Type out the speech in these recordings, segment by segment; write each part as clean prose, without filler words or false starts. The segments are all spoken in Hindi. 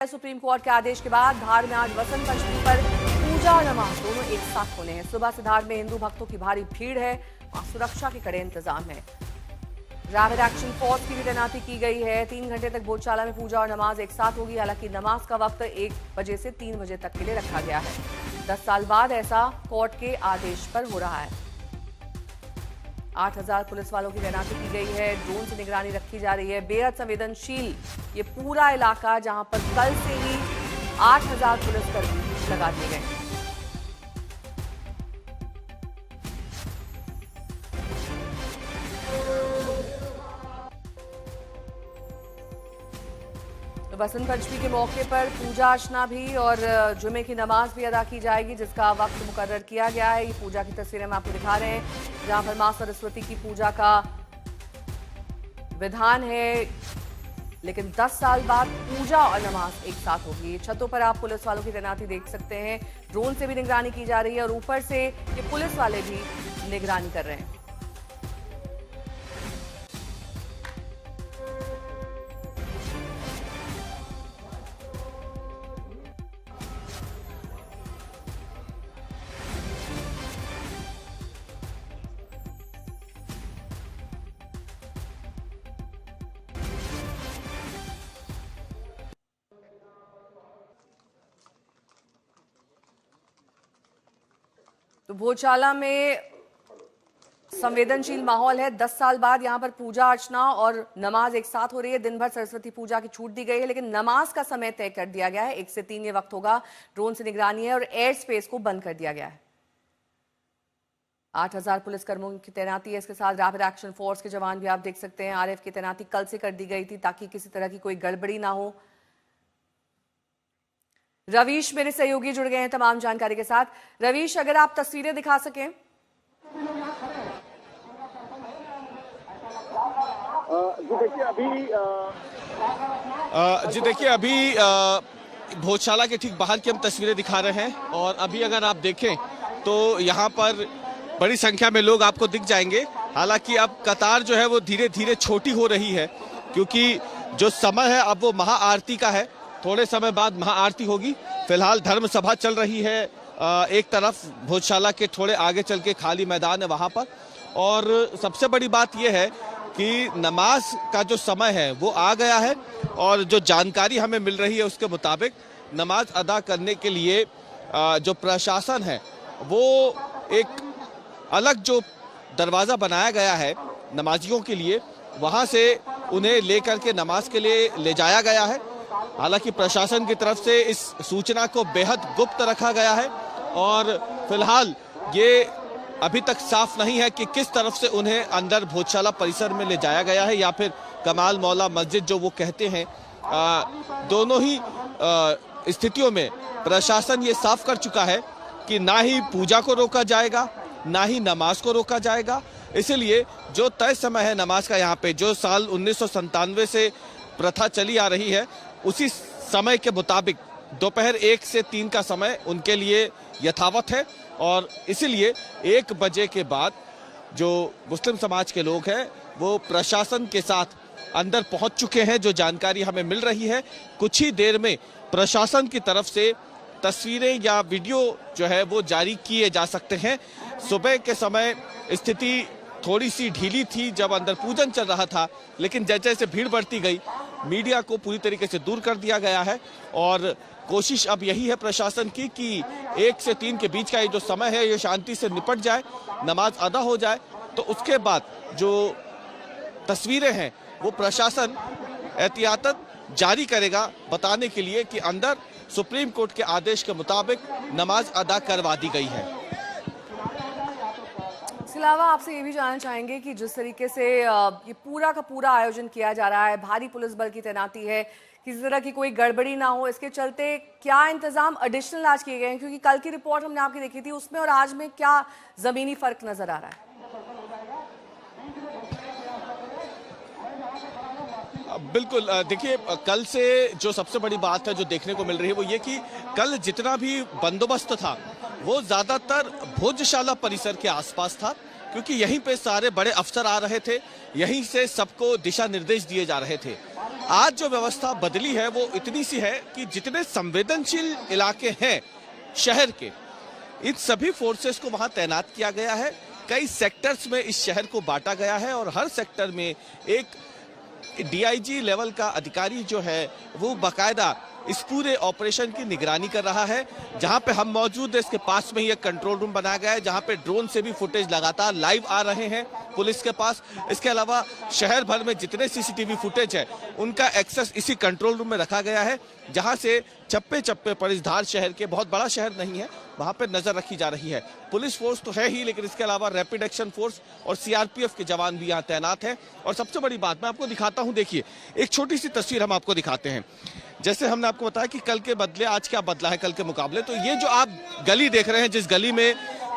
सुप्रीम कोर्ट के आदेश के बाद धार में आज वसंत पंचमी पर पूजा और नमाज दोनों एक साथ होने हैं। सुबह से धार में हिंदू भक्तों की भारी भीड़ है। वहां सुरक्षा के कड़े इंतजाम है। रैपिड एक्शन फोर्स की भी तैनाती की गई है। 3 घंटे तक भोजशाला में पूजा और नमाज एक साथ होगी। हालांकि नमाज का वक्त 1 बजे से 3 बजे तक के लिए रखा गया है। 10 साल बाद ऐसा कोर्ट के आदेश पर हो रहा है। 8000 पुलिस वालों की तैनाती की गई है। ड्रोन से निगरानी रखी जा रही है। बेहद संवेदनशील ये पूरा इलाका, जहां पर कल से ही 8000 पुलिसकर्मी लगा दिए गए। तो वसंत पंचमी के मौके पर पूजा अर्चना भी और जुमे की नमाज भी अदा की जाएगी, जिसका वक्त मुकर्रर किया गया है। ये पूजा की तस्वीरें हम आपको दिखा रहे हैं, जहां पर मां सरस्वती की पूजा का विधान है। लेकिन 10 साल बाद पूजा और नमाज एक साथ होगी। छतों पर आप पुलिस वालों की तैनाती देख सकते हैं। ड्रोन से भी निगरानी की जा रही है और ऊपर से ये पुलिस वाले भी निगरानी कर रहे हैं। तो भोजशाला में संवेदनशील माहौल है। 10 साल बाद यहां पर पूजा अर्चना और नमाज एक साथ हो रही है। दिन भर सरस्वती पूजा की छूट दी गई है, लेकिन नमाज का समय तय कर दिया गया है। 1 से 3 ये वक्त होगा। ड्रोन से निगरानी है और एयर स्पेस को बंद कर दिया गया है। 8000 पुलिसकर्मियों की तैनाती है। इसके साथ रैपिड एक्शन फोर्स के जवान भी आप देख सकते हैं। आरएफ की तैनाती कल से कर दी गई थी, ताकि किसी तरह की कोई गड़बड़ी ना हो। रवीश मेरे सहयोगी जुड़ गए हैं तमाम जानकारी के साथ। रवीश, अगर आप तस्वीरें दिखा सकें। जी देखिए अभी भोजशाला के ठीक बाहर की हम तस्वीरें दिखा रहे हैं। और अभी अगर आप देखें तो यहाँ पर बड़ी संख्या में लोग आपको दिख जाएंगे। हालांकि अब कतार जो है वो धीरे धीरे छोटी हो रही है, क्योंकि जो समय है अब वो महाआरती का है। थोड़े समय बाद महाआरती होगी। फिलहाल धर्म सभा चल रही है। एक तरफ भोजशाला के थोड़े आगे चल के खाली मैदान है वहां पर। और सबसे बड़ी बात यह है कि नमाज का जो समय है वो आ गया है। और जो जानकारी हमें मिल रही है उसके मुताबिक नमाज अदा करने के लिए जो प्रशासन है वो एक अलग जो दरवाज़ा बनाया गया है नमाजियों के लिए, वहाँ से उन्हें लेकर के नमाज के लिए ले जाया गया है। हालांकि प्रशासन की तरफ से इस सूचना को बेहद गुप्त रखा गया है और फिलहाल ये अभी तक साफ नहीं है कि किस तरफ से उन्हें अंदर भोजशाला परिसर में ले जाया गया है या फिर कमाल मौला मस्जिद जो वो कहते हैं। दोनों ही स्थितियों में प्रशासन ये साफ कर चुका है कि ना ही पूजा को रोका जाएगा, ना ही नमाज को रोका जाएगा। इसलिए जो तय समय है नमाज का यहाँ पे, जो साल 1997 से प्रथा चली आ रही है, उसी समय के मुताबिक दोपहर 1 से 3 का समय उनके लिए यथावत है। और इसीलिए 1 बजे के बाद जो मुस्लिम समाज के लोग हैं वो प्रशासन के साथ अंदर पहुंच चुके हैं। जो जानकारी हमें मिल रही है, कुछ ही देर में प्रशासन की तरफ से तस्वीरें या वीडियो जो है वो जारी किए जा सकते हैं। सुबह के समय स्थिति थोड़ी सी ढीली थी जब अंदर पूजन चल रहा था, लेकिन जैसे जैसे भीड़ बढ़ती गई मीडिया को पूरी तरीके से दूर कर दिया गया है। और कोशिश अब यही है प्रशासन की कि 1 से 3 के बीच का ये जो समय है ये शांति से निपट जाए, नमाज अदा हो जाए। तो उसके बाद जो तस्वीरें हैं वो प्रशासन एहतियातन जारी करेगा, बताने के लिए कि अंदर सुप्रीम कोर्ट के आदेश के मुताबिक नमाज अदा करवा दी गई है। इसके अलावा आपसे ये भी जानना चाहेंगे कि जिस तरीके से ये पूरा का पूरा आयोजन किया जा रहा है, भारी पुलिस बल की तैनाती है, किसी तरह की कोई गड़बड़ी ना हो, इसके चलते क्या इंतजाम एडिशनल आज किए गए हैं? क्योंकि कल की रिपोर्ट हमने आपकी देखी थी, उसमें और आज में क्या जमीनी फर्क नजर आ रहा है? बिल्कुल, देखिए कल से जो सबसे बड़ी बात है जो देखने को मिल रही है वो ये कि कल जितना भी बंदोबस्त था वो ज्यादातर भोजशाला परिसर के आसपास था, क्योंकि यहीं पे सारे बड़े अफसर आ रहे थे, यहीं से सबको दिशा निर्देश दिए जा रहे थे। आज जो व्यवस्था बदली है वो इतनी सी है कि जितने संवेदनशील इलाके हैं शहर के, इन सभी फोर्सेस को वहां तैनात किया गया है। कई सेक्टर्स में इस शहर को बांटा गया है और हर सेक्टर में एक डीआईजी लेवल का अधिकारी जो है वो बाकायदा इस पूरे ऑपरेशन की निगरानी कर रहा है। जहां पे हम मौजूद है इसके पास में ही एक कंट्रोल रूम बनाया गया है, जहां पे ड्रोन से भी फुटेज लगातार लाइव आ रहे हैं पुलिस के पास। इसके अलावा शहर भर में जितने सीसीटीवी फुटेज है उनका एक्सेस इसी कंट्रोल रूम में रखा गया है, जहां से चप्पे चप्पे पर इस धार शहर के, बहुत बड़ा शहर नहीं है, वहां पे नजर रखी जा रही है। पुलिस फोर्स तो है ही, लेकिन इसके अलावा रैपिड एक्शन फोर्स और सीआरपीएफ के जवान भी यहाँ तैनात हैं। और सबसे बड़ी बात मैं आपको दिखाता हूँ, देखिए एक छोटी सी तस्वीर हम आपको दिखाते हैं। जैसे हमने आपको बताया कि कल के बदले आज क्या बदला है कल के मुकाबले, तो ये जो आप गली देख रहे हैं, जिस गली में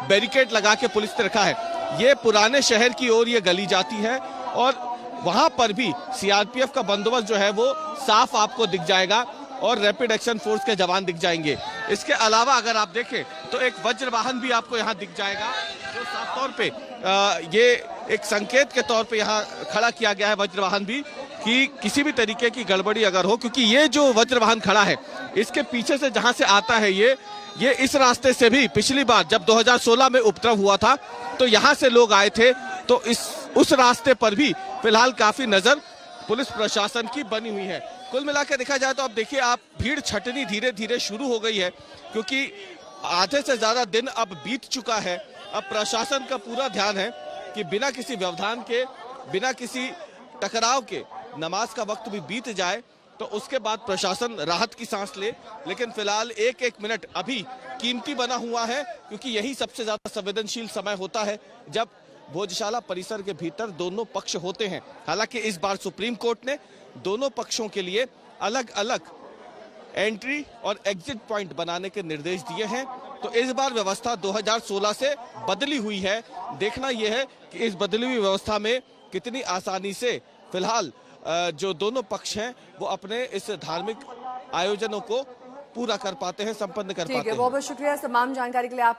बैरिकेड लगा के पुलिस ने रखा है, ये पुराने शहर की ओर ये गली जाती है और वहां पर भी सीआरपीएफ का बंदोबस्त जो है वो साफ आपको दिख जाएगा और रैपिड एक्शन फोर्स के जवान दिख जाएंगे। इसके अलावा अगर आप देखें तो एक वज्र वाहन भी आपको यहाँ दिख जाएगा, जो साफ तौर पे ये एक संकेत के तौर पे यहाँ खड़ा किया गया है वज्र वाहन भी, कि किसी भी तरीके की गड़बड़ी अगर हो, क्योंकि ये जो वज्र वाहन खड़ा है इसके पीछे से जहां से आता है ये इस रास्ते से भी पिछली बार जब 2016 में उपद्रव हुआ था तो यहां से लोग आए थे, तो उस रास्ते पर भी फिलहाल काफी नजर पुलिस प्रशासन की बनी हुई है। कुल मिलाकर देखा जाए तो अब देखिए आप, भीड़ छटनी धीरे धीरे शुरू हो गई है, क्योंकि आधे से ज्यादा दिन अब बीत चुका है। अब प्रशासन का पूरा ध्यान है कि बिना किसी व्यवधान के, बिना किसी टकराव के नमाज का वक्त भी बीत जाए तो उसके बाद प्रशासन राहत की सांस ले। लेकिन फिलहाल एक एक मिनट अभी कीमती बना हुआ है, क्योंकि यही सबसे ज्यादा संवेदनशील समय होता है जब भोजशाला परिसर के भीतर दोनों पक्ष होते हैं। हालांकि इस बार सुप्रीम कोर्ट ने दोनों पक्षों के लिए अलग अलग एंट्री और एग्जिट पॉइंट बनाने के निर्देश दिए हैं। तो इस बार व्यवस्था 2016 से बदली हुई है। देखना यह है कि इस बदली हुई व्यवस्था में कितनी आसानी से फिलहाल जो दोनों पक्ष हैं वो अपने इस धार्मिक आयोजनों को पूरा कर पाते हैं, संपन्न कर पाते हैं। बहुत बहुत शुक्रिया तमाम जानकारी के लिए आपका।